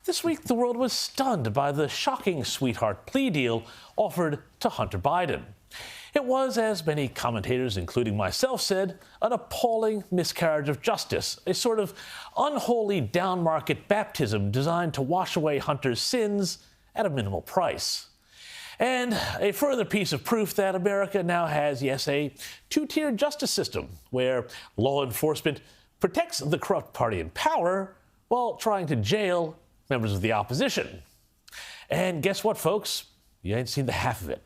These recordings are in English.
This week, the world was stunned by the shocking sweetheart plea deal offered to Hunter Biden. It was, as many commentators, including myself, said, an appalling miscarriage of justice, a sort of unholy downmarket baptism designed to wash away Hunter's sins at a minimal price. And a further piece of proof that America now has, yes, a two-tier justice system where law enforcement protects the corrupt party in power while trying to jail members of the opposition. And guess what, folks? You ain't seen the half of it.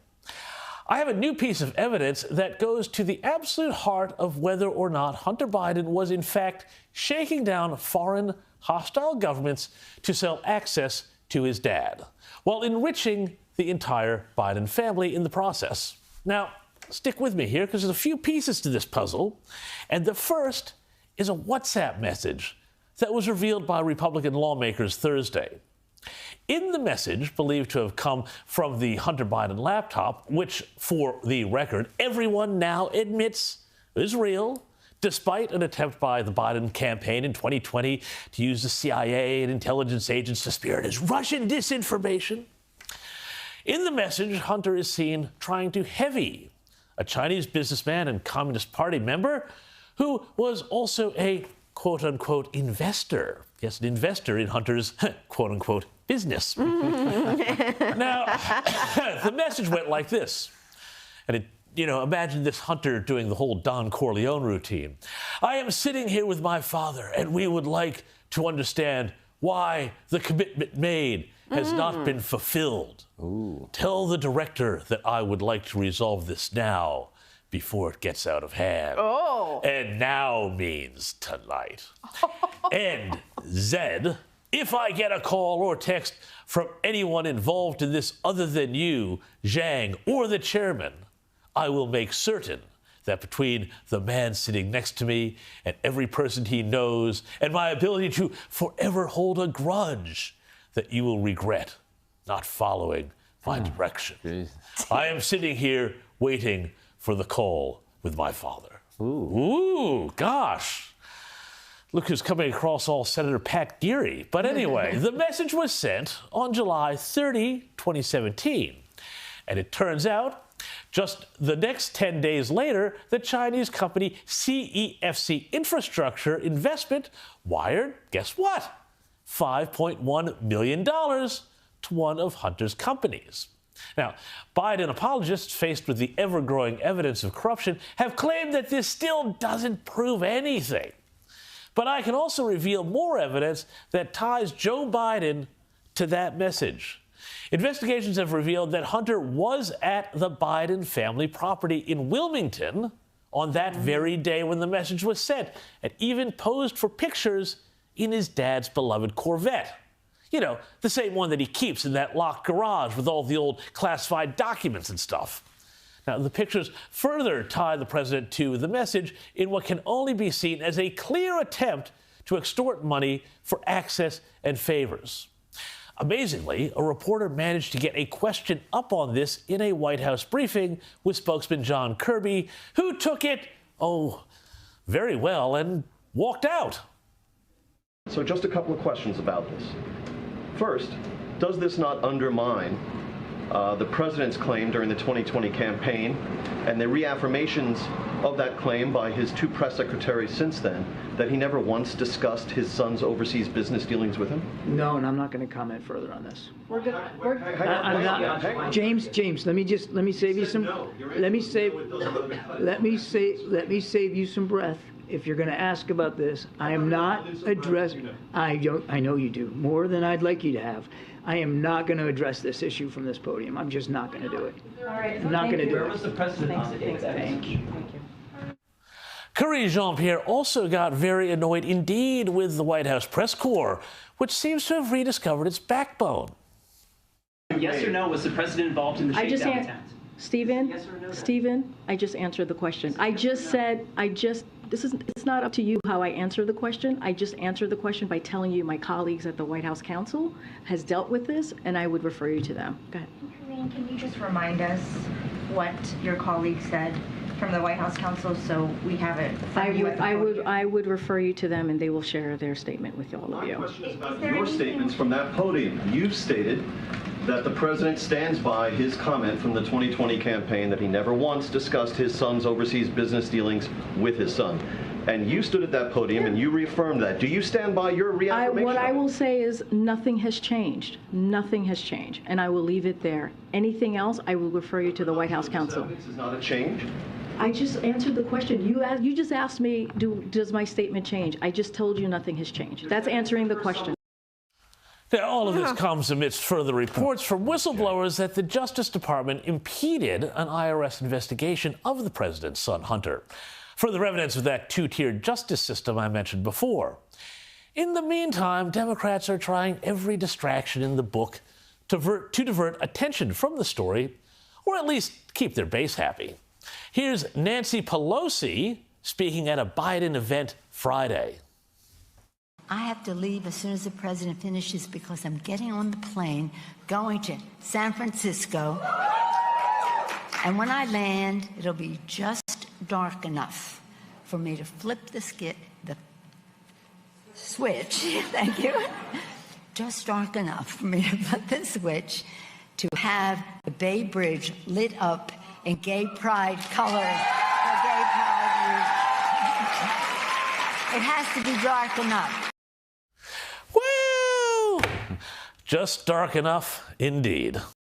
I have a new piece of evidence that goes to the absolute heart of whether or not Hunter Biden was in fact shaking down foreign hostile governments to sell access to his dad, while enriching the entire Biden family in the process. Now, stick with me here, because there's a few pieces to this puzzle, and the first is a WhatsApp message that was revealed by Republican lawmakers Thursday. In the message, believed to have come from the Hunter Biden laptop, which, for the record, everyone now admits is real, despite an attempt by the Biden campaign in 2020 to use the CIA and intelligence agents to spearhead his Russian disinformation. In the message, Hunter is seen trying to heavy a Chinese businessman and Communist Party member who was also a quote-unquote investor. Yes, an investor in Hunter's quote-unquote business. Now, the message went like this. And imagine this Hunter doing the whole Don Corleone routine. I am sitting here with my father, and we would like to understand why the commitment made has not been fulfilled. Ooh. Tell the director that I would like to resolve this now before it gets out of hand. Oh. And now means tonight. And Zed, if I get a call or text from anyone involved in this other than you, Zhang, or the chairman, I will make certain that between the man sitting next to me and every person he knows and my ability to forever hold a grudge, that you will regret not following my direction. Geez. I am sitting here waiting for the call with my father. Ooh, gosh. Look who's coming across all Senator Pat Geary. But anyway, the message was sent on July 30, 2017. And it turns out, just the next 10 days later, the Chinese company CEFC Infrastructure Investment wired, guess what? $5.1 million to one of Hunter's companies. Now, Biden apologists, faced with the ever-growing evidence of corruption, have claimed that this still doesn't prove anything. But I can also reveal more evidence that ties Joe Biden to that message. Investigations have revealed that Hunter was at the Biden family property in Wilmington on that very day when the message was sent, and even posed for pictures in his dad's beloved Corvette. The same one that he keeps in that locked garage with all the old classified documents and stuff. Now, the pictures further tie the president to the message in what can only be seen as a clear attempt to extort money for access and favors. Amazingly, a reporter managed to get a question up on this in a White House briefing with spokesman John Kirby, who took it, very well and walked out. So just a couple of questions about this. First, does this not undermine the president's claim during the 2020 campaign and the reaffirmations of that claim by his two press secretaries since then, that he never once discussed his son's overseas business dealings with him? No, and I'm not going to comment further on this. We're good. I'm not. James, let me save you some. Let me save you some breath. If you're going to ask about this, I am not addressing. I know you do more than I'd like you to have. I am not going to address this issue from this podium. I'm just not going to do it. All right. I'm not going to do it. Where was the president on the day? Thank you. Karine Jean-Pierre also got very annoyed indeed with the White House press corps, which seems to have rediscovered its backbone. Yes or no, was the president involved in the shakedown attempt? Stephen, Yes or no? Stephen, I just answered the question. It's not up to you how I answer the question. I just answered the question by telling you my colleagues at the White House Counsel has dealt with this, and I would refer you to them. Go ahead. Karine, can you just remind us what your colleague said from the White House counsel, so we have it. I would refer you to them, and they will share their statement with all of you. My question is about your statements from that podium. You've stated that the president stands by his comment from the 2020 campaign that he never once discussed his son's overseas business dealings with his son. And you stood at that podium and you reaffirmed that. Do you stand by your reaffirmation? What I will say is nothing has changed. Nothing has changed. And I will leave it there. Anything else, I will refer you to the White House counsel. This is not a change? I just answered the question. You just asked me, does my statement change? I just told you nothing has changed. That's answering the question. Now, all of this comes amidst further reports from whistleblowers that the Justice Department impeded an IRS investigation of the president's son, Hunter. Further evidence of that two-tiered justice system I mentioned before. In the meantime, Democrats are trying every distraction in the book to divert attention from the story, or at least keep their base happy. Here's Nancy Pelosi speaking at a Biden event Friday. I have to leave as soon as the president finishes because I'm getting on the plane going to San Francisco. And when I land, it'll be just dark enough for me to flip the switch, thank you, just dark enough for me to flip the switch to have the Bay Bridge lit up in gay pride colors. Gay pride. It has to be dark enough. Well, just dark enough indeed.